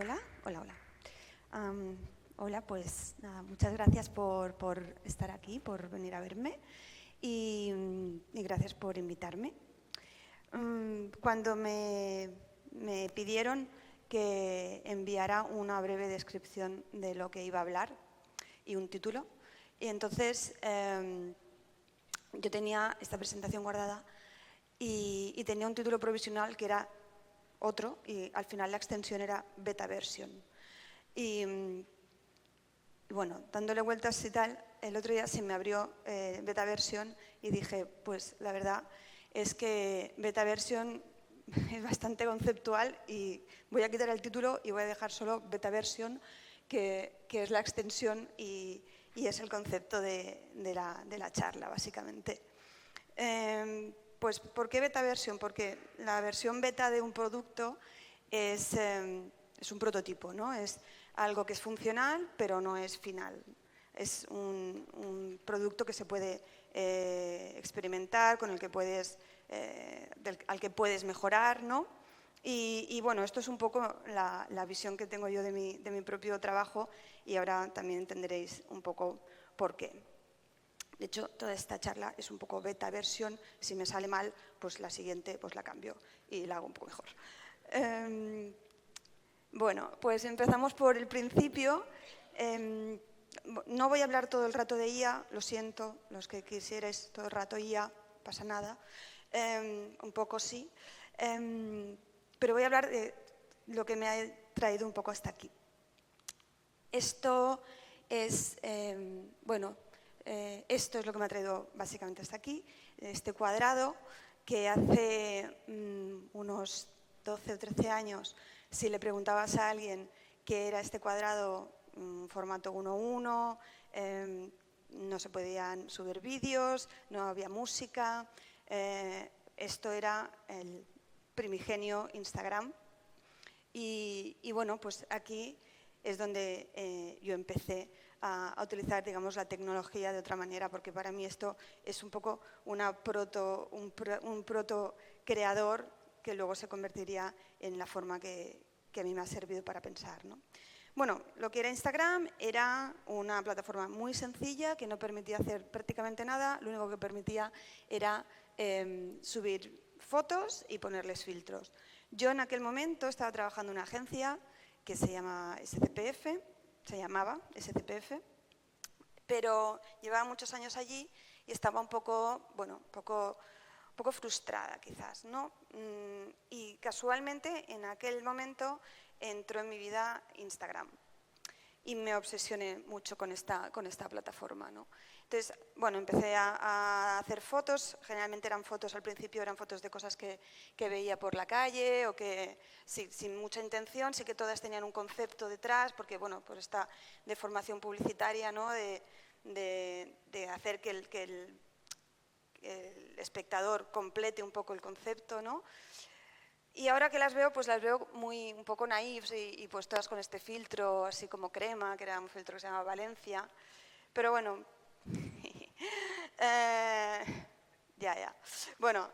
Hola, hola, hola. Hola, pues nada, muchas gracias por estar aquí, por venir a verme y gracias por invitarme. Cuando me pidieron que enviara una breve descripción de lo que iba a hablar y un título, y entonces yo tenía esta presentación guardada y tenía un título provisional que era otro, y al final la extensión era beta version. Y bueno, dándole vueltas y tal, el otro día se me abrió beta version y dije, pues la verdad es que beta version es bastante conceptual y voy a quitar el título y voy a dejar solo beta version, que es la extensión y es el concepto de la charla, básicamente. Pues, ¿por qué beta version? Porque la versión beta de un producto es un prototipo, ¿no? Es algo que es funcional, pero no es final. Es un producto que se puede experimentar, con el que puedes, al que puedes mejorar, ¿no? Y bueno, esto es un poco la visión que tengo yo de mi propio trabajo, y ahora también entenderéis un poco por qué. De hecho, toda esta charla es un poco beta versión. Si me sale mal, pues la siguiente pues la cambio y la hago un poco mejor. Bueno, pues empezamos por el principio. No voy a hablar todo el rato de IA, lo siento, los que quisierais todo el rato IA, pasa nada. Un poco sí. Pero voy a hablar de lo que me ha traído un poco hasta aquí. Esto es, bueno, esto es lo que me ha traído básicamente hasta aquí, este cuadrado que hace unos 12 o 13 años, si le preguntabas a alguien qué era este cuadrado, formato 1:1, no se podían subir vídeos, no había música, esto era el primigenio Instagram. Y bueno, pues aquí es donde yo empecé a utilizar, digamos, la tecnología de otra manera, porque para mí esto es un poco un proto creador que luego se convertiría en la forma que a mí me ha servido para pensar, ¿no? Bueno, lo que era Instagram era una plataforma muy sencilla que no permitía hacer prácticamente nada. Lo único que permitía era subir fotos y ponerles filtros. Yo en aquel momento estaba trabajando en una agencia que se llamaba SCPF, pero llevaba muchos años allí y estaba un poco, bueno, un poco frustrada quizás, ¿no? Y casualmente en aquel momento entró en mi vida Instagram y me obsesioné mucho con esta plataforma, ¿no? Entonces, bueno, empecé a hacer fotos. Generalmente eran fotos, al principio eran fotos de cosas que veía por la calle o que sin mucha intención, sí que todas tenían un concepto detrás, porque, bueno, pues esta deformación publicitaria, ¿no? De hacer que el espectador complete un poco el concepto, ¿no? Y ahora que las veo, pues las veo un poco naïves y pues todas con este filtro así como crema, que era un filtro que se llama Valencia. Pero bueno, ya. Bueno,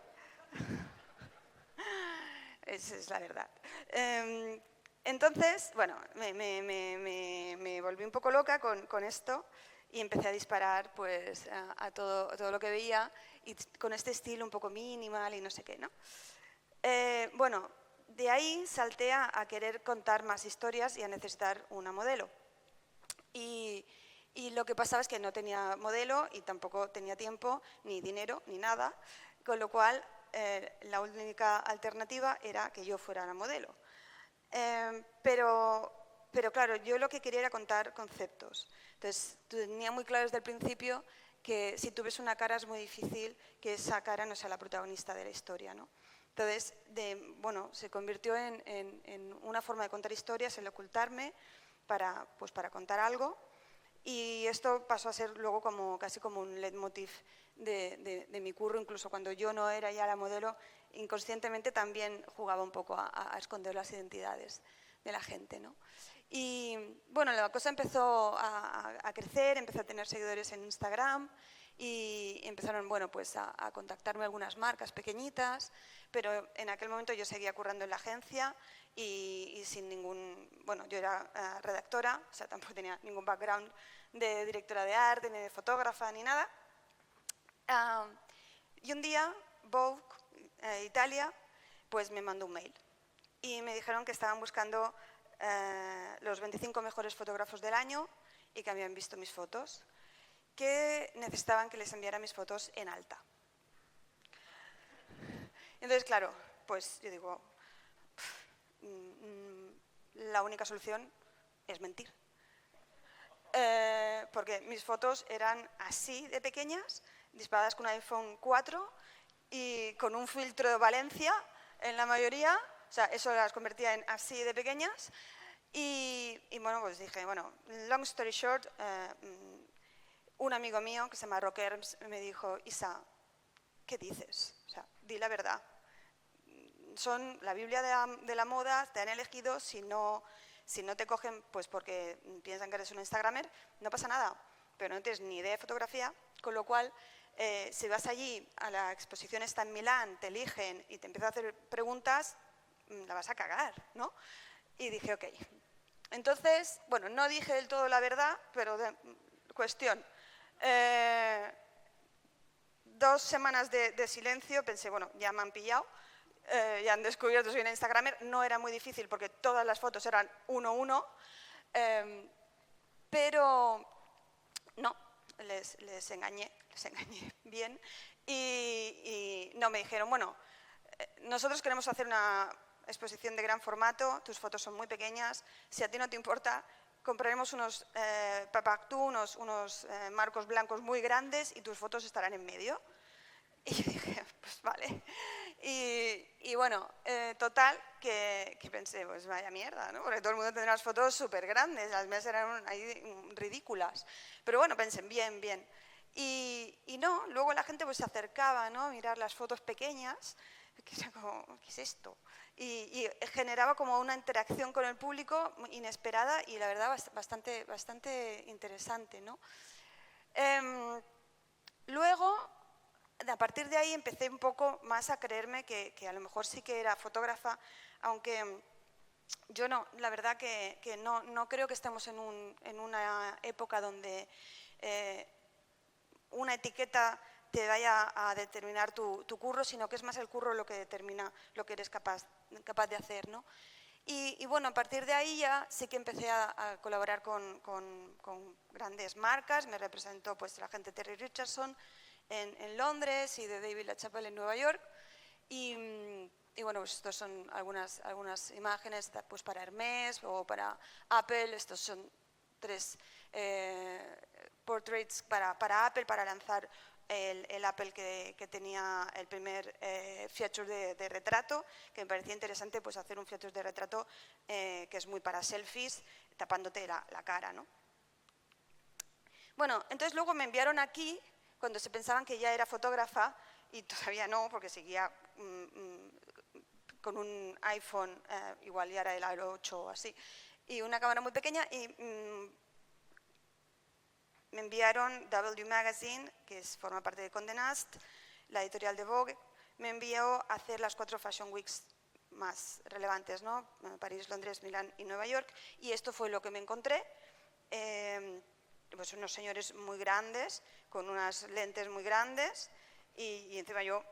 esa es la verdad. Entonces, bueno, me volví un poco loca con esto y empecé a disparar pues a todo lo que veía, y con este estilo un poco minimal y no sé qué, ¿no? Bueno, de ahí salté a querer contar más historias y a necesitar una modelo. Y lo que pasaba es que no tenía modelo y tampoco tenía tiempo, ni dinero, ni nada, con lo cual la única alternativa era que yo fuera la modelo. Pero claro, yo lo que quería era contar conceptos. Entonces, tenía muy claro desde el principio que si tú ves una cara es muy difícil que esa cara no sea la protagonista de la historia, ¿no? Entonces, bueno, se convirtió en una forma de contar historias, el ocultarme para contar algo, y esto pasó a ser luego casi como un leitmotiv de mi curro. Incluso cuando yo no era ya la modelo, inconscientemente también jugaba un poco a esconder las identidades de la gente, ¿no? Y bueno, la cosa empezó a crecer, empecé a tener seguidores en Instagram y empezaron, bueno, pues a contactarme algunas marcas pequeñitas, pero en aquel momento yo seguía currando en la agencia y sin ningún... Bueno, yo era redactora, o sea, tampoco tenía ningún background de directora de arte, ni de fotógrafa, ni nada. Y un día, Vogue Italia, pues me mandó un mail y me dijeron que estaban buscando los 25 mejores fotógrafos del año y que habían visto mis fotos, que necesitaban que les enviara mis fotos en alta. Entonces, claro, pues yo digo, la única solución es mentir. Porque mis fotos eran así de pequeñas, disparadas con un iPhone 4 y con un filtro de Valencia en la mayoría, o sea, eso las convertía en así de pequeñas. Y bueno, pues dije, bueno, long story short, un amigo mío que se llama Rock Herms me dijo, Isa, ¿qué dices? O sea, di la verdad. Son la Biblia de la moda, te han elegido, si no te cogen pues porque piensan que eres un instagramer, no pasa nada, pero no tienes ni idea de fotografía, con lo cual si vas allí a la exposición esta en Milán, te eligen y te empiezan a hacer preguntas, la vas a cagar, ¿no? Y dije, ok. Entonces, bueno, no dije del todo la verdad, pero cuestión. 2 semanas de silencio, pensé, bueno, ya me han pillado. Ya han descubierto que soy una instagramer, no era muy difícil porque todas las fotos eran 1:1, pero no, les engañé bien y no, me dijeron, bueno, nosotros queremos hacer una exposición de gran formato, tus fotos son muy pequeñas, si a ti no te importa, compraremos unos papactú, unos marcos blancos muy grandes y tus fotos estarán en medio. Y yo dije, pues vale. Y bueno, total, que pensé, pues vaya mierda, ¿no? Porque todo el mundo tendrá las fotos súper grandes, las mías eran ahí ridículas. Pero bueno, pensé, bien. Y no, luego la gente pues se acercaba, ¿no? A mirar las fotos pequeñas, que era como, ¿qué es esto? Y generaba como una interacción con el público inesperada y la verdad bastante interesante, ¿no? Luego, a partir de ahí empecé un poco más a creerme que a lo mejor sí que era fotógrafa, aunque yo no, la verdad que no creo que estemos en una época donde una etiqueta te vaya a determinar tu curro, sino que es más el curro lo que determina lo que eres capaz de hacer, ¿no? Y bueno, a partir de ahí ya sí que empecé a colaborar con grandes marcas, me representó pues la gente Terry Richardson en Londres y de David LaChapelle en Nueva York. Y bueno, pues estos son algunas imágenes pues para Hermès o para Apple. Estos son 3 portraits para Apple, para lanzar el Apple que tenía el primer feature de retrato, que me parecía interesante pues hacer un feature de retrato que es muy para selfies, tapándote la cara, ¿no? Bueno, entonces luego me enviaron aquí, cuando se pensaban que ya era fotógrafa, y todavía no, porque seguía con un iPhone, igual ya era el Aero 8 o así, y una cámara muy pequeña, y me enviaron W Magazine, que forma parte de Condé Nast, la editorial de Vogue, me envió a hacer las 4 Fashion Weeks más relevantes, ¿no? París, Londres, Milán y Nueva York, y esto fue lo que me encontré. Pues unos señores muy grandes, con unas lentes muy grandes y encima yo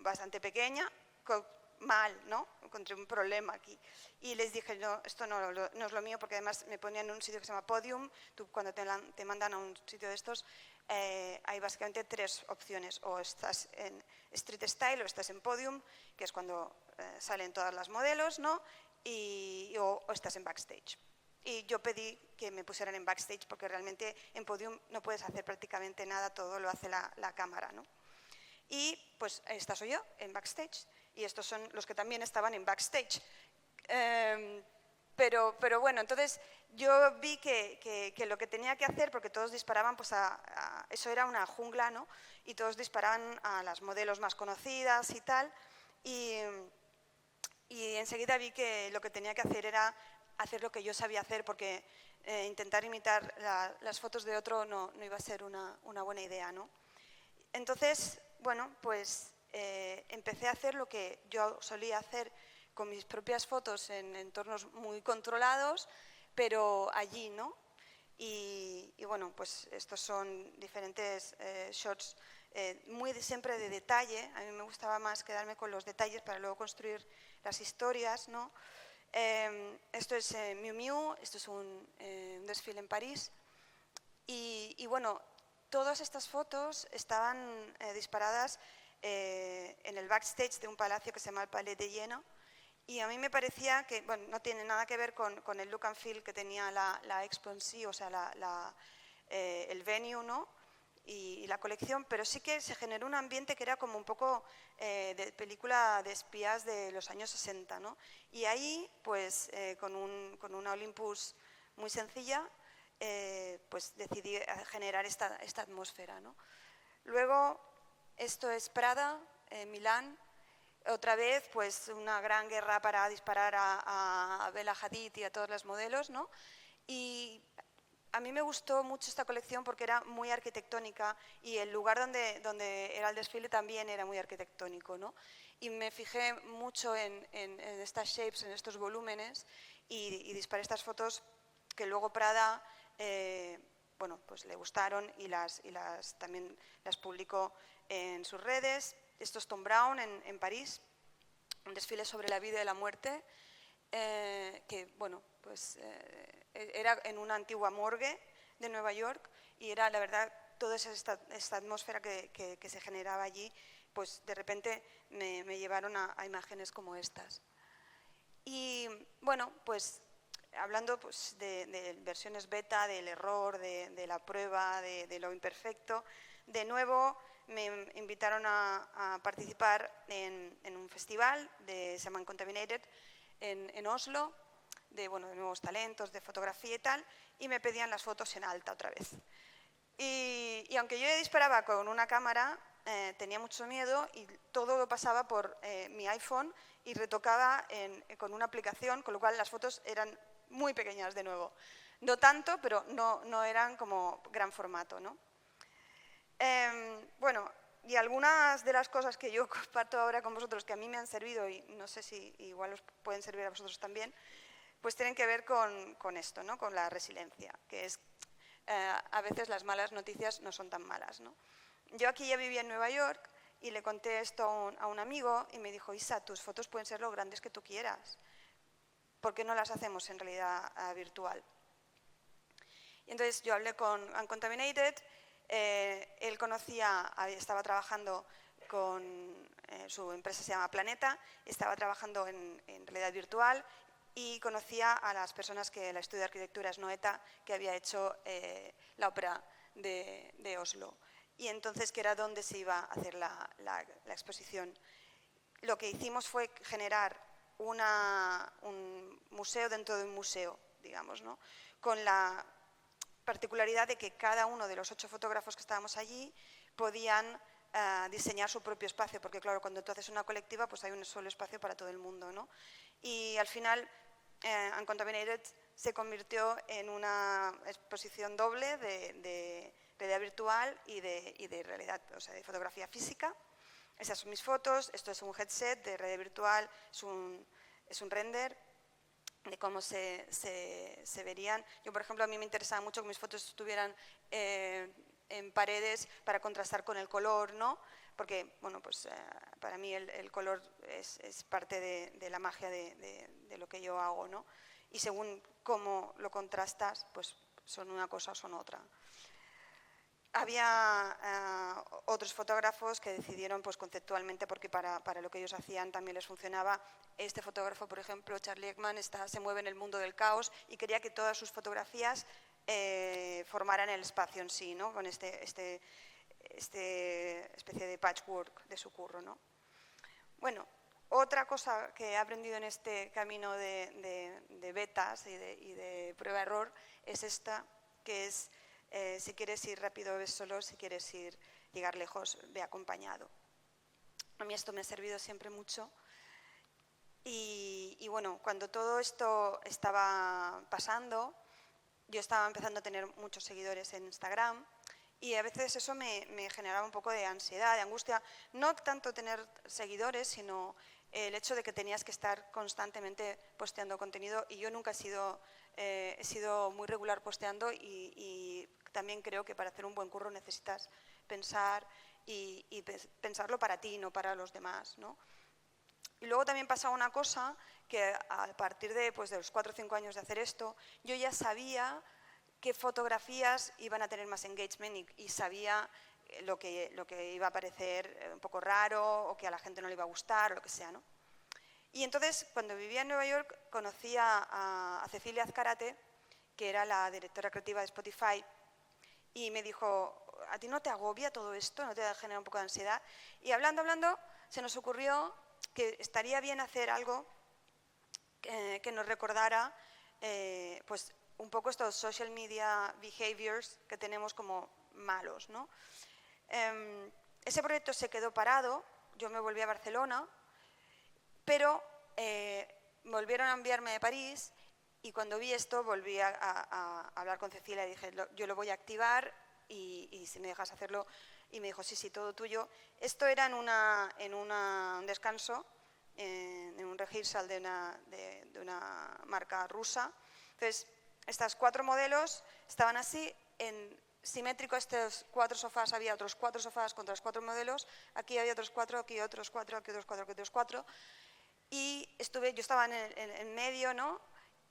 bastante pequeña, mal, ¿no? Encontré un problema aquí. Y les dije, no, esto no es lo mío, porque además me ponían en un sitio que se llama Podium. Tú cuando te mandan a un sitio de estos, hay básicamente 3 opciones, o estás en Street Style o estás en Podium, que es cuando salen todas las modelos, ¿no? O estás en Backstage. Y yo pedí que me pusieran en Backstage porque realmente en Podium no puedes hacer prácticamente nada, todo lo hace la cámara, ¿no? Y pues esta soy yo, en Backstage, y estos son los que también estaban en Backstage. Pero bueno, entonces yo vi que lo que tenía que hacer, porque todos disparaban, pues eso era una jungla, ¿no? Y todos disparaban a las modelos más conocidas y tal, y enseguida vi que lo que tenía que hacer era hacer lo que yo sabía hacer, porque intentar imitar las fotos de otro no iba a ser una buena idea, ¿no? Entonces, bueno, pues empecé a hacer lo que yo solía hacer con mis propias fotos en entornos muy controlados, pero allí, ¿no? Y bueno, pues estos son diferentes shots siempre de detalle. A mí me gustaba más quedarme con los detalles para luego construir las historias, ¿no? Esto es Miu Miu, esto es un desfile en París. Y bueno, todas estas fotos estaban disparadas en el backstage de un palacio que se llama el Palais de Jena. Y a mí me parecía que, bueno, no tiene nada que ver con el look and feel que tenía la expo en sí, o sea, el venue, ¿no? Y la colección, pero sí que se generó un ambiente que era como un poco de película de espías de los años 60, ¿no? Y ahí, pues, con una Olympus muy sencilla, pues decidí generar esta atmósfera, ¿no? Luego, esto es Prada, Milán. Otra vez, pues una gran guerra para disparar a Bella Hadid y a todos los modelos, ¿no? Y a mí me gustó mucho esta colección porque era muy arquitectónica y el lugar donde era el desfile también era muy arquitectónico, ¿no? Y me fijé mucho en estas shapes, en estos volúmenes y disparé estas fotos que luego Prada, bueno, pues le gustaron y también las publicó en sus redes. Esto es Thom Browne en París, un desfile sobre la vida y la muerte, que bueno, pues era en una antigua morgue de Nueva York y era la verdad toda esta atmósfera que se generaba allí, pues de repente me llevaron a imágenes como estas. Y bueno, pues hablando pues, de versiones beta, del error, de la prueba, de lo imperfecto, de nuevo me invitaron a participar en un festival se llama Uncontaminated en Oslo, de nuevos talentos, de fotografía y tal, y me pedían las fotos en alta otra vez. Y aunque yo disparaba con una cámara, tenía mucho miedo y todo lo pasaba por mi iPhone y retocaba con una aplicación, con lo cual las fotos eran muy pequeñas de nuevo. No tanto, pero no eran como gran formato, ¿no? Bueno, y algunas de las cosas que yo comparto ahora con vosotros que a mí me han servido y no sé si igual os pueden servir a vosotros también, pues tienen que ver con esto, ¿no? Con la resiliencia, que es a veces las malas noticias no son tan malas, ¿no? Yo aquí ya vivía en Nueva York y le conté esto a un amigo y me dijo, Isa, tus fotos pueden ser lo grandes que tú quieras, ¿por qué no las hacemos en realidad virtual? Y entonces yo hablé con Uncontaminated, él estaba trabajando con su empresa se llama Planeta, estaba trabajando en realidad virtual y conocía a las personas que el estudio de arquitectura es Noeta, que había hecho la ópera de Oslo. Y entonces, que era donde se iba a hacer la exposición. Lo que hicimos fue generar un museo dentro de un museo, digamos, ¿no? Con la particularidad de que cada uno de los 8 fotógrafos que estábamos allí podían diseñar su propio espacio, porque claro, cuando tú haces una colectiva, pues hay un solo espacio para todo el mundo, ¿no? Y al final, Uncontaminated se convirtió en una exposición doble de realidad virtual y de realidad, o sea, de fotografía física. Esas son mis fotos, esto es un headset de realidad virtual, es un render de cómo se verían. Yo, por ejemplo, a mí me interesaba mucho que mis fotos estuvieran en paredes para contrastar con el color, ¿no? Porque, bueno, pues para mí el color es parte de la magia de lo que yo hago, ¿no? Y según cómo lo contrastas, pues son una cosa o son otra. Había otros fotógrafos que decidieron pues, conceptualmente, porque para lo que ellos hacían también les funcionaba. Este fotógrafo, por ejemplo, Charlie Ekman, se mueve en el mundo del caos y quería que todas sus fotografías formaran el espacio en sí, ¿no? Con esta especie de patchwork de su curro, ¿no? Bueno, otra cosa que he aprendido en este camino de betas y de prueba-error es esta, que es si quieres ir rápido, ves solo, si quieres llegar lejos, ve acompañado. A mí esto me ha servido siempre mucho. Y bueno, cuando todo esto estaba pasando, yo estaba empezando a tener muchos seguidores en Instagram y a veces eso me generaba un poco de ansiedad, de angustia. No tanto tener seguidores, sino el hecho de que tenías que estar constantemente posteando contenido, y yo nunca he sido muy regular posteando, y también creo que para hacer un buen curro necesitas pensar y pensarlo para ti, no para los demás, ¿no? Y luego también pasaba una cosa, que a partir de, pues, de los 4 o 5 años de hacer esto, yo ya sabía qué fotografías iban a tener más engagement y sabía lo que iba a parecer un poco raro o que a la gente no le iba a gustar o lo que sea, ¿no? Y entonces, cuando vivía en Nueva York, conocí a Cecilia Azcárate, que era la directora creativa de Spotify, y me dijo, ¿a ti no te agobia todo esto? ¿No te genera un poco de ansiedad? Y hablando, se nos ocurrió que estaría bien hacer algo que nos recordara pues un poco estos social media behaviors que tenemos como malos, ¿no? Ese proyecto se quedó parado, yo me volví a Barcelona, pero volvieron a enviarme de París, y cuando vi esto volví a hablar con Cecilia y dije, yo lo voy a activar y si me dejas hacerlo. Y me dijo, sí, todo tuyo. Esto era en un descanso, en un rehearsal de una marca rusa. Entonces, estas 4 modelos estaban así, en simétrico, estos 4 sofás, había otros 4 sofás contra los 4 modelos, aquí había otros 4, aquí otros 4, aquí otros 4, aquí otros 4. Y yo estaba en medio, ¿no?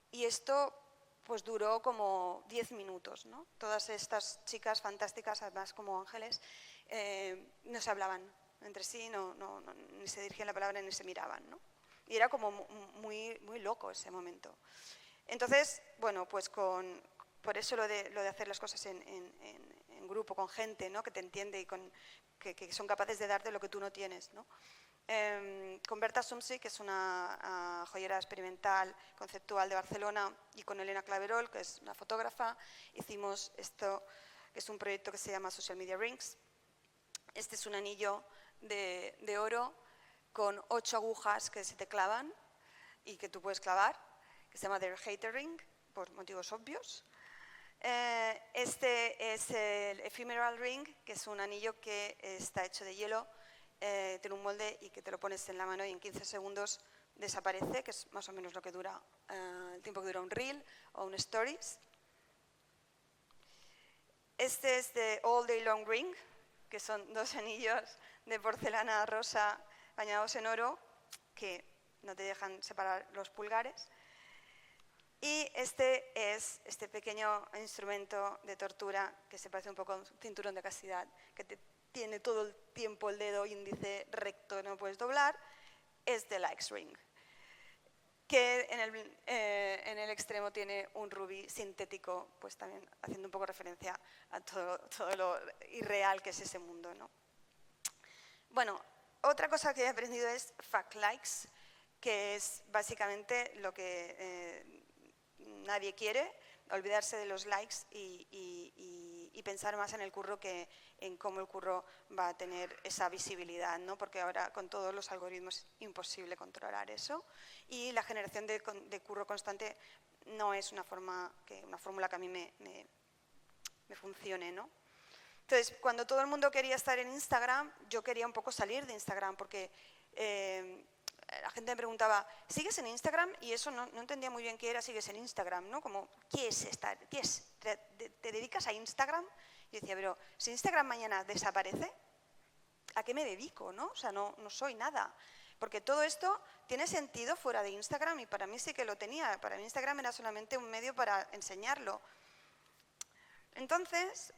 Y esto pues duró como 10 minutos, ¿no? Todas estas chicas fantásticas, además como ángeles, no se hablaban entre sí, ni se dirigían la palabra ni se miraban, ¿no? Y era como muy loco ese momento. Entonces, bueno, pues por eso lo de hacer las cosas en grupo, con gente, ¿no? Que te entiende y que son capaces de darte lo que tú no tienes, ¿no? Con Berta Sumsi, que es una joyera experimental, conceptual de Barcelona, y con Elena Claverol, que es una fotógrafa, hicimos esto, que es un proyecto que se llama Social Media Rings. Este es un anillo de oro con 8 agujas que se te clavan y que tú puedes clavar, que se llama The Hater Ring, por motivos obvios. Este es el Ephemeral Ring, que es un anillo que está hecho de hielo, tiene un molde y que te lo pones en la mano y en 15 segundos desaparece, que es más o menos lo que dura, el tiempo que dura un reel o un stories. Este es de All Day Long Ring, que son 2 anillos de porcelana rosa bañados en oro que no te dejan separar los pulgares. Y este es este pequeño instrumento de tortura que se parece un poco a un cinturón de castidad, que tiene todo el tiempo el dedo índice recto, no puedes doblar. Es de Likes Ring, que en el extremo tiene un rubí sintético, pues también haciendo un poco referencia a todo lo irreal que es ese mundo, ¿no? Bueno, otra cosa que he aprendido es fuck likes, que es básicamente lo que nadie quiere, olvidarse de los likes y pensar más en el curro que en cómo el curro va a tener esa visibilidad, ¿no? Porque ahora con todos los algoritmos es imposible controlar eso, y la generación de curro constante no es una fórmula que a mí me funcione, ¿no? Entonces, cuando todo el mundo quería estar en Instagram, yo quería un poco salir de Instagram, porque la gente me preguntaba, ¿sigues en Instagram? Y eso no entendía muy bien qué era sigues en Instagram, ¿no? Como, ¿qué es estar? ¿Qué es? ¿Te dedicas a Instagram? Y yo decía, pero si Instagram mañana desaparece, ¿a qué me dedico, no? O sea, no soy nada. Porque todo esto tiene sentido fuera de Instagram, y para mí sí que lo tenía. Para mí Instagram era solamente un medio para enseñarlo. Entonces,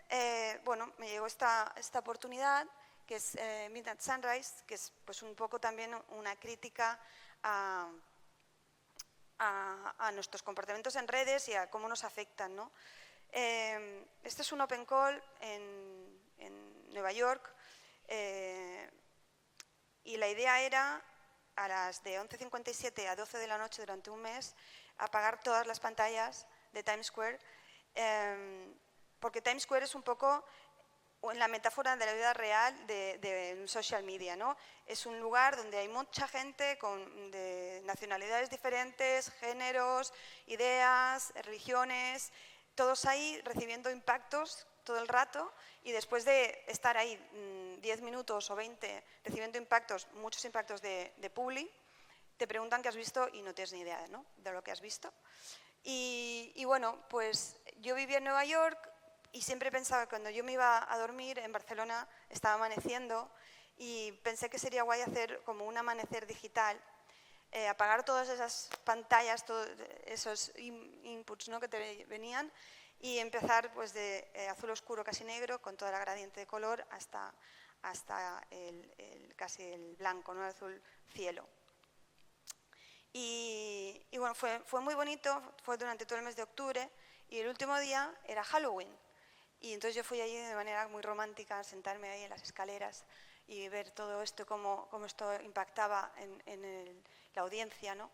bueno, me llegó esta oportunidad, que es Midnight Sunrise, que es pues un poco también una crítica a nuestros comportamientos en redes y a cómo nos afectan, ¿no? Este es un open call en Nueva York, y la idea era a las de 11:57 a 12 de la noche durante un mes apagar todas las pantallas de Times Square, porque Times Square es un poco la metáfora de la vida real de social media, ¿no? Es un lugar donde hay mucha gente de nacionalidades diferentes, géneros, ideas, religiones, todos ahí recibiendo impactos todo el rato, y después de estar ahí 10 minutos o 20 recibiendo impactos, muchos impactos de publi, te preguntan qué has visto y no tienes ni idea, ¿no?, de lo que has visto. Y bueno, pues yo vivía en Nueva York y siempre pensaba que cuando yo me iba a dormir en Barcelona estaba amaneciendo y pensé que sería guay hacer como un amanecer digital, apagar todas esas pantallas, todos esos inputs, ¿no?, que te venían, y empezar pues de azul oscuro casi negro con toda la gradiente de color hasta casi el blanco, ¿no?, el azul cielo. Y bueno, fue muy bonito, fue durante todo el mes de octubre y el último día era Halloween. Y entonces yo fui allí de manera muy romántica a sentarme ahí en las escaleras y ver todo esto, cómo esto impactaba en la audiencia, ¿no?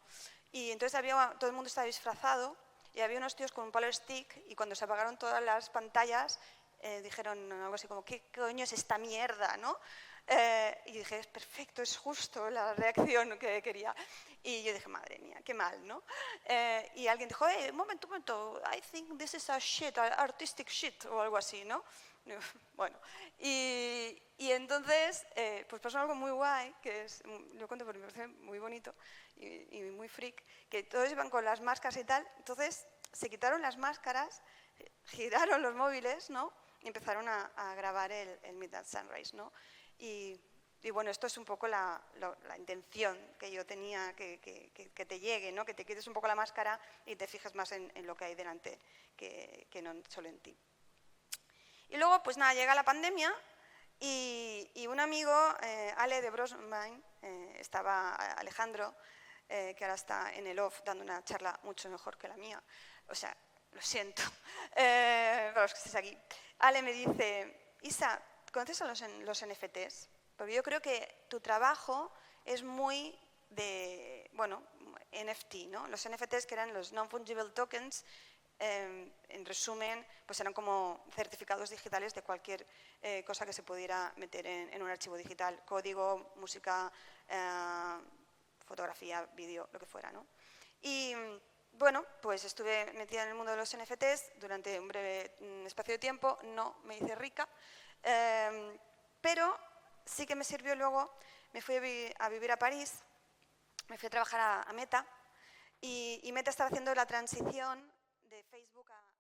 Y entonces todo el mundo estaba disfrazado y había unos tíos con un power stick y cuando se apagaron todas las pantallas dijeron algo así como, ¿qué coño es esta mierda?, ¿no? Y dije, es perfecto, es justo la reacción que quería. Y yo dije, madre mía, qué mal, ¿no? Y alguien dijo, un momento, I think this is a shit, artistic shit, o algo así, ¿no? Bueno, y entonces, pues pasó algo muy guay, que es, lo cuento porque me parece muy bonito y muy freak, que todos iban con las máscaras y tal, entonces se quitaron las máscaras, giraron los móviles, ¿no?, y empezaron a grabar el Midnight Sunrise, ¿no? Y bueno, esto es un poco la intención que yo tenía, que te llegue, ¿no?, que te quites un poco la máscara y te fijes más en lo que hay delante que no solo en ti. Y luego, pues nada, llega la pandemia y un amigo, Ale de Brosmine, estaba Alejandro, que ahora está en el OFF dando una charla mucho mejor que la mía, o sea, lo siento, para los que estéis aquí. Ale me dice, Isa, ¿conoces a los NFTs? Porque yo creo que tu trabajo es muy de, bueno, NFT, ¿no? Los NFTs, que eran los Non-Fungible Tokens, en resumen, pues eran como certificados digitales de cualquier cosa que se pudiera meter en un archivo digital, código, música, fotografía, vídeo, lo que fuera, ¿no? Y bueno, pues estuve metida en el mundo de los NFTs durante un breve espacio de tiempo, no me hice rica, pero sí que me sirvió luego, me fui a vivir a París, me fui a trabajar a Meta y Meta estaba haciendo la transición de Facebook a Meta.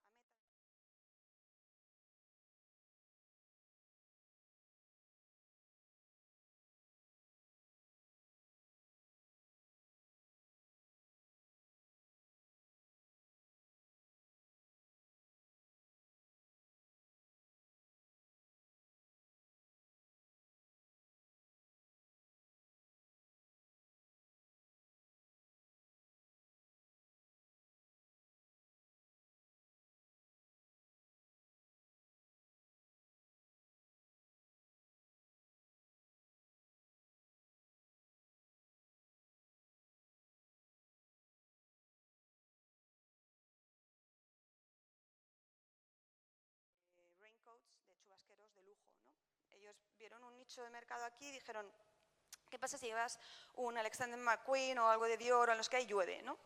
Raincoats de chubasqueros de lujo, ¿no? Ellos vieron un nicho de mercado aquí y dijeron, ¿qué pasa si llevas un Alexander McQueen o algo de Dior en los que hay llueve, ¿no?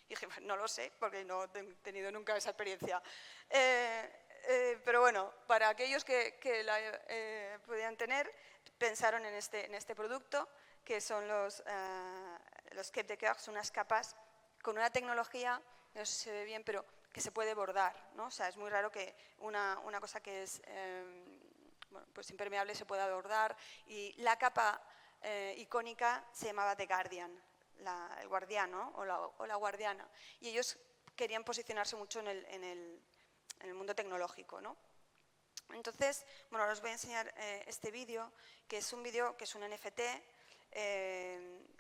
Y dije, no lo sé, porque no he tenido nunca esa experiencia. Pero bueno, para aquellos que la podían tener, pensaron en este producto, que son los Cape de Coeurs, unas capas con una tecnología, no sé si se ve bien, pero que se puede bordar, ¿no? O sea, es muy raro que una cosa que es bueno, pues impermeable se pueda bordar. Y la capa icónica se llamaba The Guardian, el guardiano o la guardiana. Y ellos querían posicionarse mucho en el mundo tecnológico, ¿no? Entonces, bueno, os voy a enseñar este vídeo, que es un vídeo que es un NFT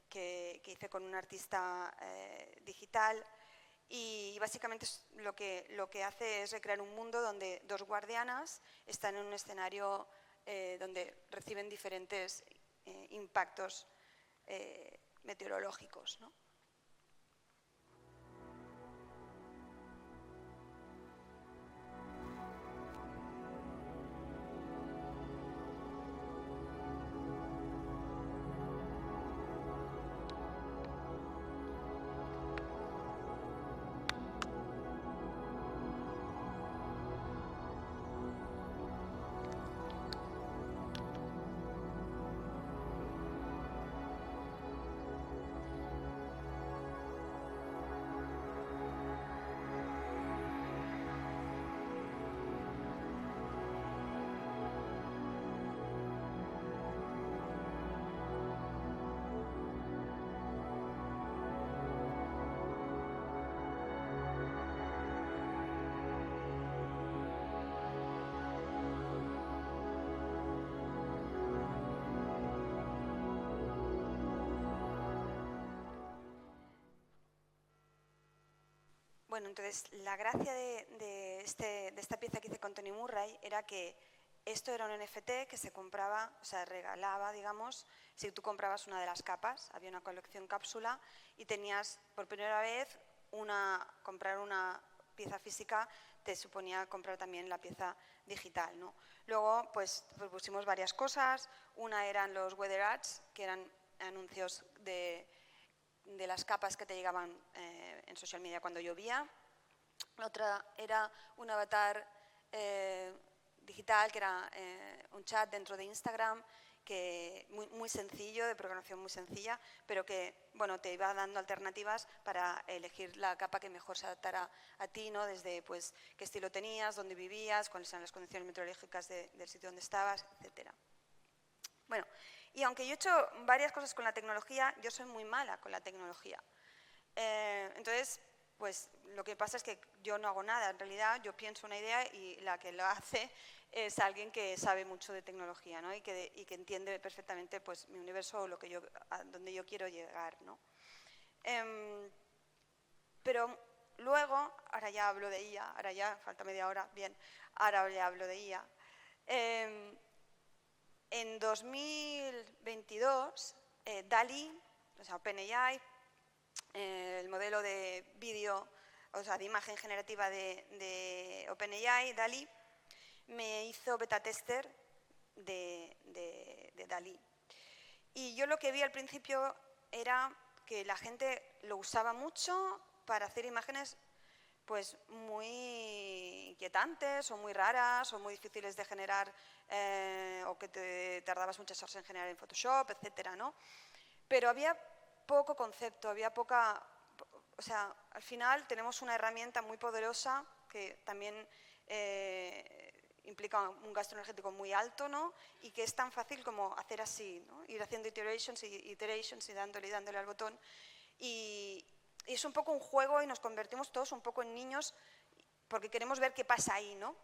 que hice con un artista digital y básicamente lo que hace es recrear un mundo donde dos guardianas están en un escenario donde reciben diferentes impactos meteorológicos, ¿no? Bueno, entonces la gracia de esta pieza que hice con Tony Murray era que esto era un NFT que se compraba, o sea, regalaba, digamos, si tú comprabas una de las capas, había una colección cápsula y tenías por primera vez comprar una pieza física te suponía comprar también la pieza digital, ¿no? Luego, pues pusimos varias cosas. Una eran los weather ads, que eran anuncios de las capas que te llegaban en social media cuando llovía. La otra era un avatar digital, que era un chat dentro de Instagram, que muy sencillo, de programación muy sencilla, pero que bueno, te iba dando alternativas para elegir la capa que mejor se adaptara a ti, ¿no? Desde pues, qué estilo tenías, dónde vivías, cuáles eran las condiciones meteorológicas del sitio donde estabas, etc. Bueno, y aunque yo he hecho varias cosas con la tecnología, yo soy muy mala con la tecnología. Entonces, pues lo que pasa es que yo no hago nada. En realidad, yo pienso una idea y la que lo hace es alguien que sabe mucho de tecnología, ¿no? y que entiende perfectamente pues, mi universo o a donde yo quiero llegar, ¿no? Pero luego, ahora ya hablo de IA, ahora ya falta media hora, bien, ahora ya hablo de IA. En 2022, DALL-E, o sea, OpenAI, el modelo de vídeo, o sea, de imagen generativa de OpenAI, DALL-E, me hizo beta tester de DALL-E. Y yo lo que vi al principio era que la gente lo usaba mucho para hacer imágenes pues muy inquietantes o muy raras o muy difíciles de generar o que te tardabas muchas horas en generar en Photoshop, etcétera, ¿no? Pero había poco concepto, había poca... O sea, al final tenemos una herramienta muy poderosa que también implica un gasto energético muy alto, ¿no? Y que es tan fácil como hacer así, ¿no? Ir haciendo iterations y dándole al botón. Y es un poco un juego y nos convertimos todos un poco en niños porque queremos ver qué pasa ahí, ¿no?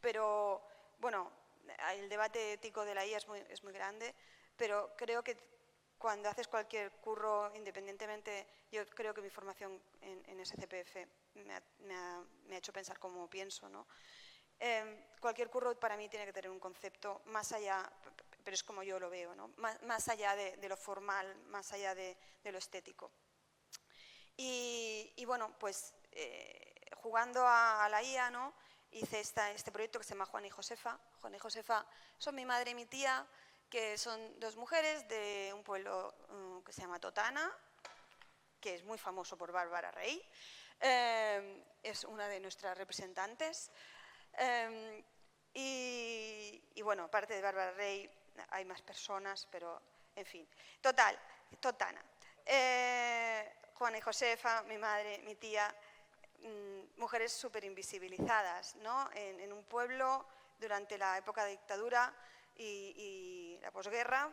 Pero, bueno, el debate ético de la IA es muy grande, pero creo que cuando haces cualquier curro, independientemente, yo creo que mi formación en SCPF me ha hecho pensar como pienso, ¿no? Cualquier curro para mí tiene que tener un concepto más allá, pero es como yo lo veo, ¿no? Más allá de lo formal, más allá de lo estético. Y bueno, pues jugando a la IA, ¿no? Hice este proyecto que se llama Juana y Josefa. Juana y Josefa son mi madre y mi tía, que son dos mujeres de un pueblo que se llama Totana, que es muy famoso por Bárbara Rey. Es una de nuestras representantes. Y bueno, aparte de Bárbara Rey hay más personas, pero en fin. Total, Totana. Juana y Josefa, mi madre, mi tía, mujeres súper invisibilizadas, ¿no? En un pueblo durante la época de dictadura y la posguerra,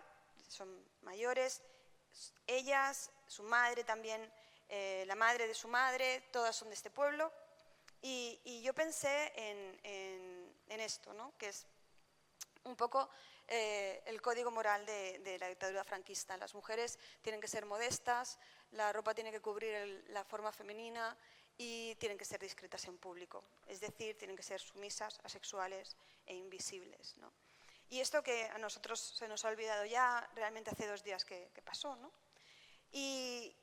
son mayores, ellas, su madre también, la madre de su madre, todas son de este pueblo. Y yo pensé en esto, ¿no? Que es un poco el código moral de la dictadura franquista. Las mujeres tienen que ser modestas, la ropa tiene que cubrir la forma femenina y tienen que ser discretas en público. Es decir, tienen que ser sumisas, asexuales e invisibles, ¿no? Y esto que a nosotros se nos ha olvidado ya, realmente hace 2 días que pasó, ¿no? Y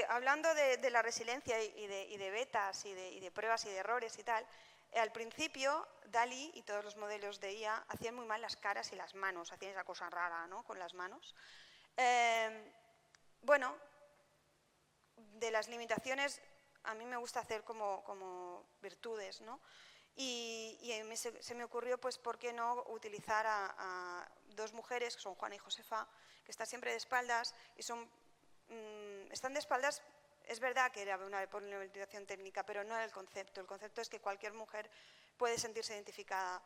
hablando de la resiliencia y de betas y de pruebas y de errores y tal, al principio DALL-E y todos los modelos de IA hacían muy mal las caras y las manos, hacían esa cosa rara, ¿no? Con las manos. Bueno, de las limitaciones a mí me gusta hacer como virtudes, ¿no? Y se me ocurrió, pues, ¿por qué no utilizar a dos mujeres, que son Juana y Josefa, que están siempre de espaldas y están de espaldas? Es verdad que era una limitación técnica, pero no era el concepto. El concepto es que cualquier mujer puede sentirse identificada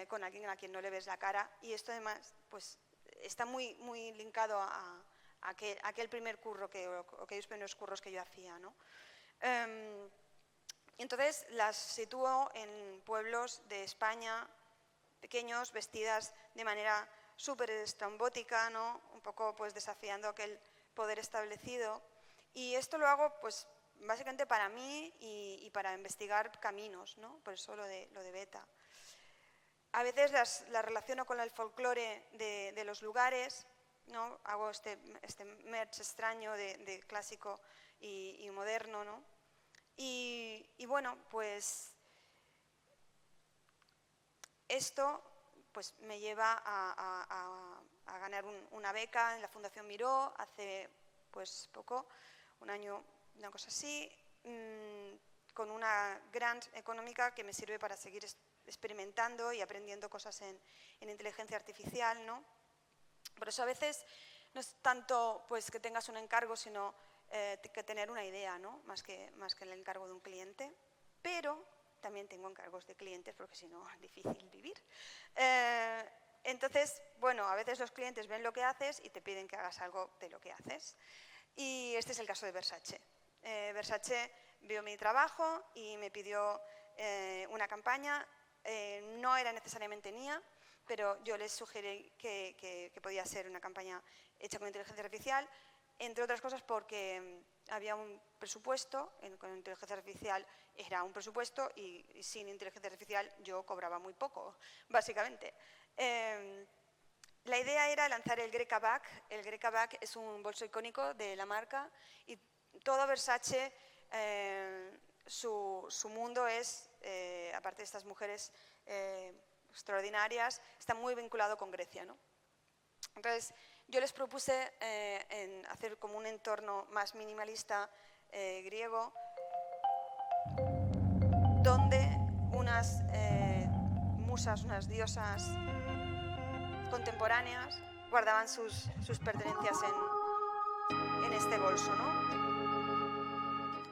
con alguien a quien no le ves la cara, y esto además pues, está muy linkado a aquel primer curro, aquellos primeros curros que yo hacía, ¿no? Entonces las sitúo en pueblos de España, pequeños, vestidas de manera súper estrambótica, ¿no? Un poco pues, desafiando aquel poder establecido. Y esto lo hago pues, básicamente para mí y para investigar caminos, ¿no? Por eso lo de beta. A veces las relaciono con el folclore de los lugares, ¿no? Hago este merge extraño de clásico y moderno, ¿no? Y bueno, pues esto pues, me lleva a ganar una beca en la Fundación Miró hace pues poco, un año, una cosa así, con una grant económica que me sirve para seguir experimentando y aprendiendo cosas en inteligencia artificial, ¿no? Por eso a veces no es tanto pues, que tengas un encargo, sino que tener una idea, ¿no? Más que el encargo de un cliente. Pero también tengo encargos de clientes porque si no es difícil vivir. Entonces, bueno, a veces los clientes ven lo que haces y te piden que hagas algo de lo que haces. Y este es el caso de Versace. Versace vio mi trabajo y me pidió una campaña. No era necesariamente mía, pero yo les sugerí que podía ser una campaña hecha con inteligencia artificial, entre otras cosas porque había un presupuesto, con inteligencia artificial era un presupuesto y sin inteligencia artificial yo cobraba muy poco, básicamente. La idea era lanzar el Greca Bag. El Greca Bag es un bolso icónico de la marca y todo Versace, su mundo es, aparte de estas mujeres extraordinarias, está muy vinculado con Grecia, ¿no? Entonces, yo les propuse hacer como un entorno más minimalista griego, donde unas musas, unas diosas contemporáneas guardaban sus pertenencias en este bolso, ¿no?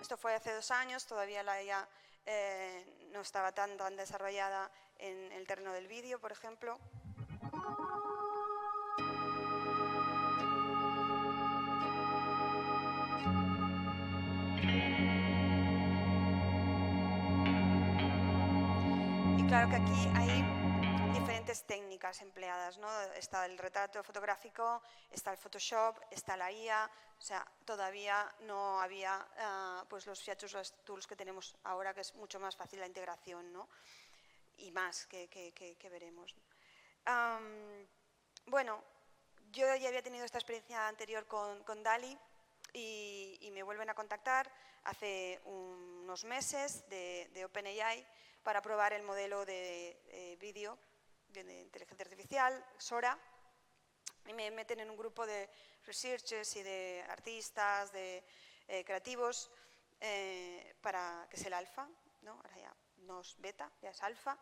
Esto fue hace 2 años, todavía la IA no estaba tan desarrollada en el terreno del vídeo, por ejemplo. Y claro que aquí hay diferentes técnicas empleadas, ¿no? Está el retrato fotográfico, está el Photoshop, está la IA, o sea, todavía no había pues los features, los tools que tenemos ahora, que es mucho más fácil la integración, ¿no? Y más que veremos. Bueno, yo ya había tenido esta experiencia anterior con DALL-E y me vuelven a contactar hace unos meses de OpenAI para probar el modelo de vídeo de inteligencia artificial, Sora, y me meten en un grupo de researchers y de artistas, de creativos, para que es el alfa, ¿no? Ahora ya no es beta, ya es alfa,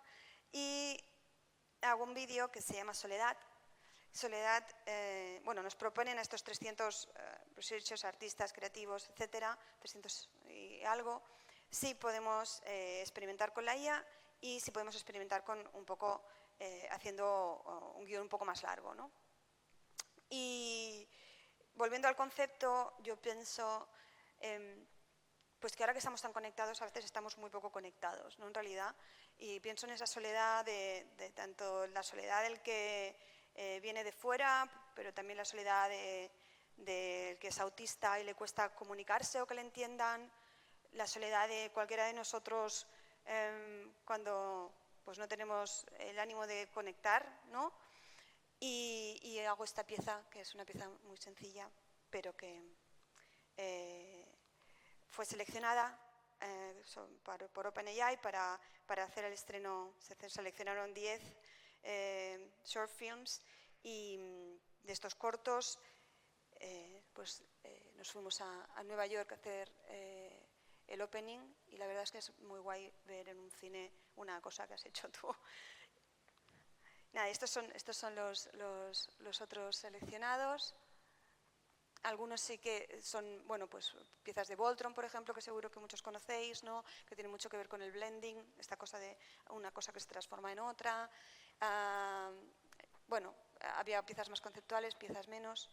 y hago un vídeo que se llama Soledad. Soledad, bueno, nos proponen a estos 300 researchers, artistas, creativos, etcétera, 300 y algo, si podemos experimentar con la IA y si podemos experimentar con un poco, haciendo un guión un poco más largo, ¿no? Y volviendo al concepto, yo pienso pues que ahora que estamos tan conectados, a veces estamos muy poco conectados, ¿no? En realidad, y pienso en esa soledad, de tanto la soledad del que viene de fuera, pero también la soledad del que es autista y le cuesta comunicarse o que le entiendan, la soledad de cualquiera de nosotros cuando pues, no tenemos el ánimo de conectar, ¿no? Y hago esta pieza, que es una pieza muy sencilla, pero que fue seleccionada por OpenAI para hacer el estreno. Se seleccionaron 10 short films y de estos cortos pues nos fuimos a Nueva York a hacer el opening y la verdad es que es muy guay ver en un cine una cosa que has hecho tú. Nada, estos son los otros seleccionados. Algunos sí que son, bueno, pues piezas de Voltron, por ejemplo, que seguro que muchos conocéis, ¿no? Que tiene mucho que ver con el blending, esta cosa de una cosa que se transforma en otra. Bueno, había piezas más conceptuales, piezas menos,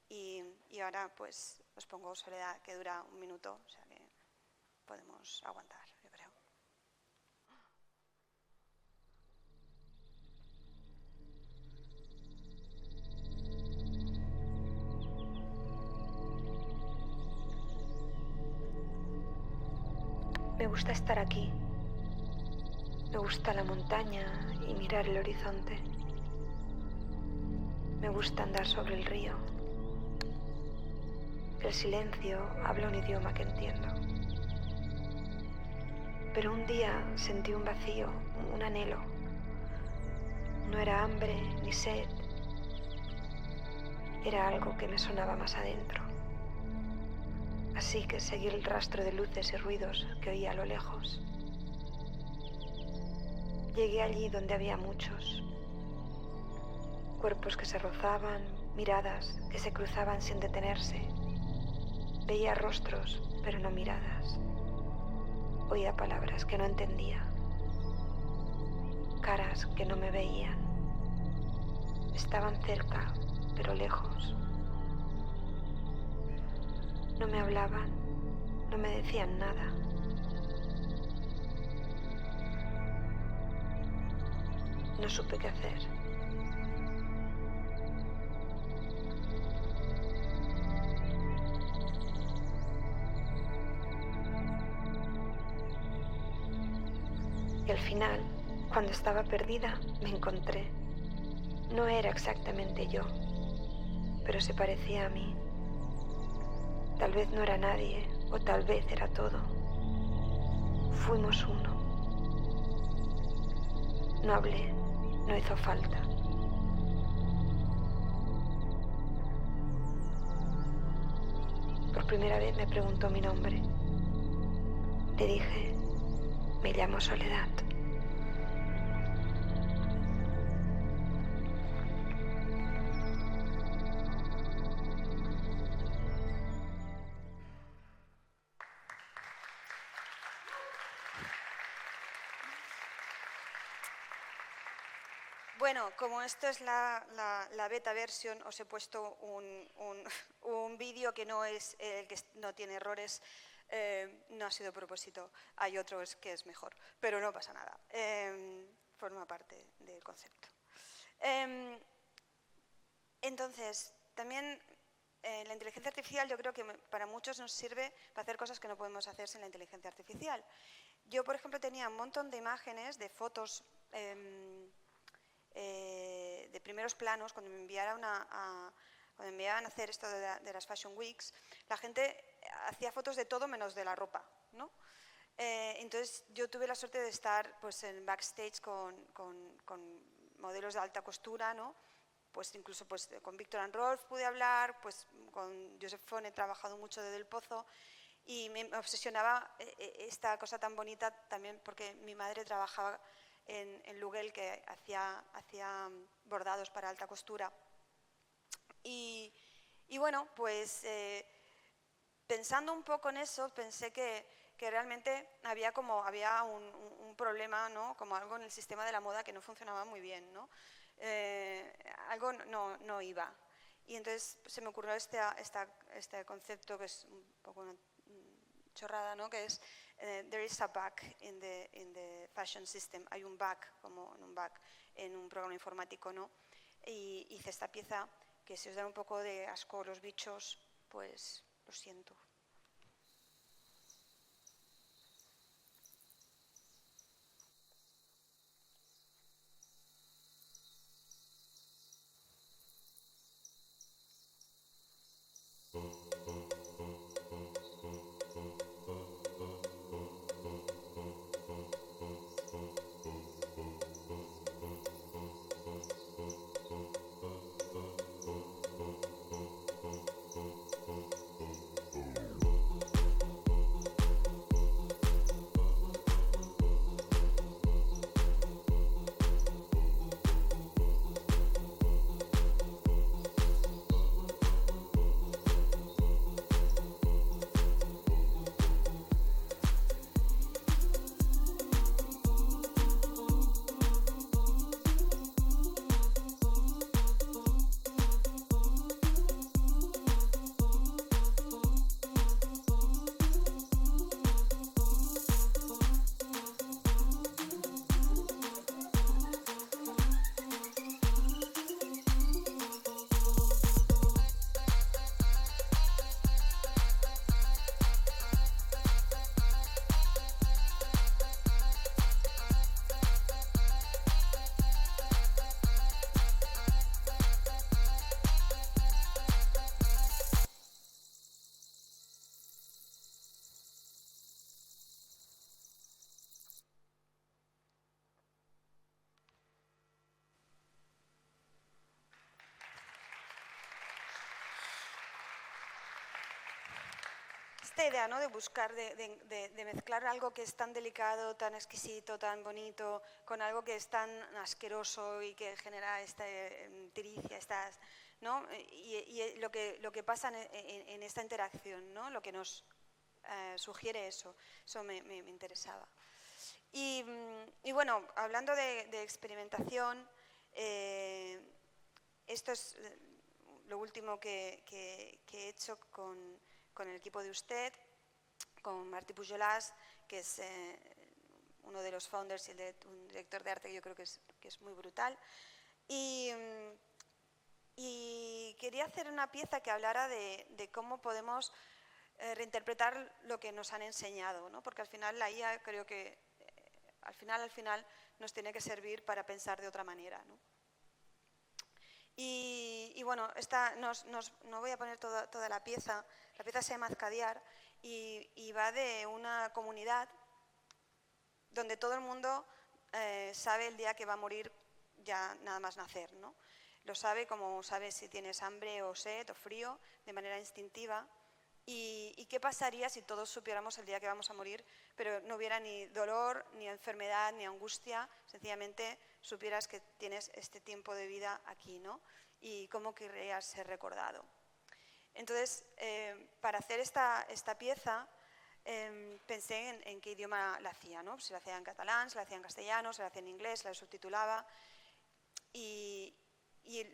y ahora pues os pongo Soledad, que dura 1 minuto, o sea que podemos aguantar, yo creo. gusta estar aquí. Me gusta la montaña y mirar el horizonte. Me gusta andar sobre el río. El silencio habla un idioma que entiendo. Pero un día sentí un vacío, un anhelo. No era hambre ni sed. Era algo que me sonaba más adentro. Así que seguí el rastro de luces y ruidos que oía a lo lejos. Llegué allí donde había muchos. Cuerpos que se rozaban, miradas que se cruzaban sin detenerse. Veía rostros, pero no miradas. Oía palabras que no entendía. Caras que no me veían. Estaban cerca, pero lejos. No me hablaban, no me decían nada. No supe qué hacer. Y al final, cuando estaba perdida, me encontré. No era exactamente yo, pero se parecía a mí. Tal vez no era nadie, o tal vez era todo. Fuimos uno. No hablé, no hizo falta. Por primera vez me preguntó mi nombre. Le dije, me llamo Soledad. Bueno, como esto es la beta versión, os he puesto un vídeo que no es el que no tiene errores. No ha sido a propósito. Hay otros que es mejor, pero no pasa nada. Forma parte del concepto. Entonces, también la inteligencia artificial yo creo que para muchos nos sirve para hacer cosas que no podemos hacer sin la inteligencia artificial. Yo, por ejemplo, tenía un montón de imágenes, de fotos de primeros planos. Cuando me enviaban a hacer esto de las Fashion Weeks, la gente hacía fotos de todo menos de la ropa, ¿no? Entonces yo tuve la suerte de estar pues, en backstage con modelos de alta costura, ¿no? Pues incluso pues, con Viktor and Rolf pude hablar, pues con Joseph Fon he trabajado mucho desde el Pozo y me obsesionaba esta cosa tan bonita también porque mi madre trabajaba en Lugel, que hacía bordados para alta costura. Y bueno, pues pensando un poco en eso, pensé que realmente había un problema, ¿no? Como algo en el sistema de la moda que no funcionaba muy bien, ¿no? Algo no iba. Y entonces se me ocurrió este concepto que es un poco una chorrada, ¿no? Que es there is a bug in the fashion system. Hay un bug, como en un programa informático, ¿no? Y hice esta pieza que si os da un poco de asco los bichos, pues lo siento. esta idea, ¿no?, de buscar, de mezclar algo que es tan delicado, tan exquisito, tan bonito, con algo que es tan asqueroso y que genera esta tiricia, ¿no? Y lo que pasa en esta interacción, ¿no?, lo que nos sugiere eso me interesaba. Y bueno, hablando de experimentación, esto es lo último que he hecho con el equipo de usted, con Martí Pujolàs, que es uno de los founders y un director de arte que yo creo que es muy brutal. Y quería hacer una pieza que hablara de cómo podemos reinterpretar lo que nos han enseñado, ¿no? Porque al final la IA creo que al final nos tiene que servir para pensar de otra manera, ¿no? Y bueno, no voy a poner toda la pieza se llama Azcadiar y va de una comunidad donde todo el mundo sabe el día que va a morir ya nada más nacer, ¿no? Lo sabe como sabe si tienes hambre o sed o frío, de manera instintiva. ¿Y qué pasaría si todos supiéramos el día que vamos a morir, pero no hubiera ni dolor, ni enfermedad, ni angustia, sencillamente supieras que tienes este tiempo de vida aquí, ¿no? Y cómo querrías ser recordado. Entonces, para hacer esta pieza, pensé en qué idioma la hacía, ¿no? Si la hacía en catalán, si la hacía en castellano, si la hacía en inglés, la subtitulaba. Y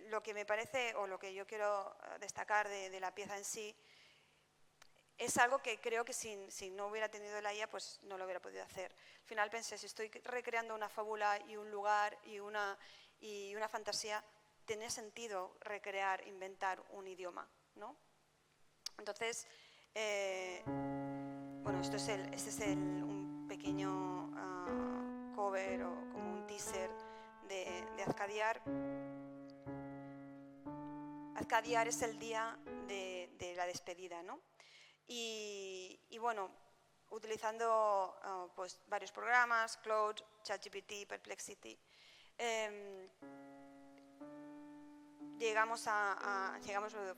lo que me parece, o lo que yo quiero destacar de la pieza en sí, es algo que creo que si no hubiera tenido la IA, pues no lo hubiera podido hacer. Al final pensé, si estoy recreando una fábula y un lugar y una fantasía, tiene sentido recrear, inventar un idioma, ¿no? Entonces, bueno, este es un pequeño cover o como un teaser de Azcadiar. Azcadiar es el día de la despedida, ¿no? Y bueno, utilizando pues varios programas, Claude, ChatGPT, Perplexity,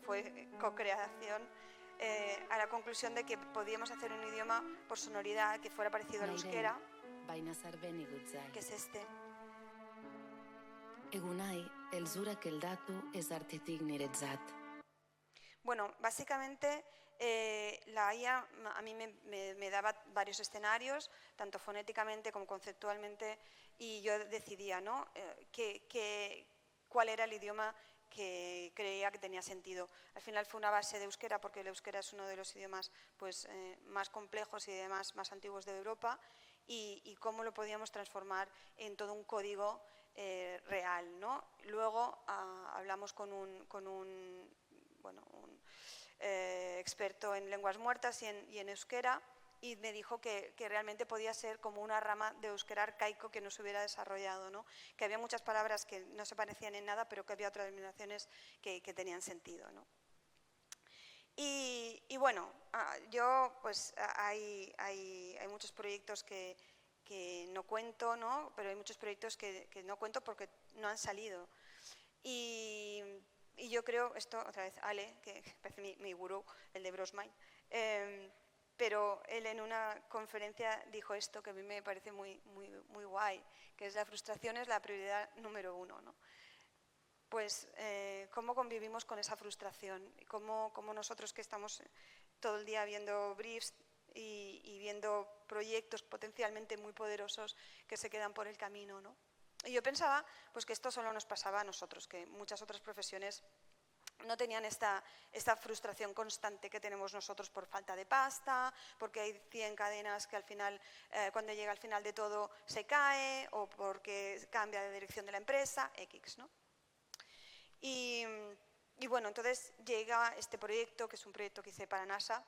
fue co-creación, a la conclusión de que podíamos hacer un idioma por sonoridad que fuera parecido al euskera, que es este. Egunai, elzura keldatu ezartetik niretzat. Bueno, básicamente la IA a mí me daba varios escenarios, tanto fonéticamente como conceptualmente, y yo decidía, ¿no?, cuál era el idioma que creía que tenía sentido. Al final fue una base de euskera, porque el euskera es uno de los idiomas pues, más complejos y además más antiguos de Europa, y cómo lo podíamos transformar en todo un código real, ¿no? Luego hablamos con un experto en lenguas muertas y en euskera, y me dijo que realmente podía ser como una rama de euskera arcaico que no se hubiera desarrollado, ¿no? Que había muchas palabras que no se parecían en nada, pero que había otras terminaciones que tenían sentido, ¿no? Y bueno, yo pues hay muchos proyectos que no cuento, ¿no? Pero hay muchos proyectos que no cuento porque no han salido. Y yo creo, esto otra vez Ale, que parece mi gurú, el de Brosmine, pero él en una conferencia dijo esto que a mí me parece muy guay, que es: la frustración es la prioridad número 1, ¿no? Pues cómo convivimos con esa frustración, cómo nosotros que estamos todo el día viendo briefs y viendo proyectos potencialmente muy poderosos que se quedan por el camino, ¿no? Y yo pensaba pues que esto solo nos pasaba a nosotros, que muchas otras profesiones no tenían esta frustración constante que tenemos nosotros por falta de pasta, porque hay 100 cadenas que al final, cuando llega al final de todo, se cae, o porque cambia de dirección de la empresa, X, ¿no? Y bueno, entonces llega este proyecto, que es un proyecto que hice para NASA,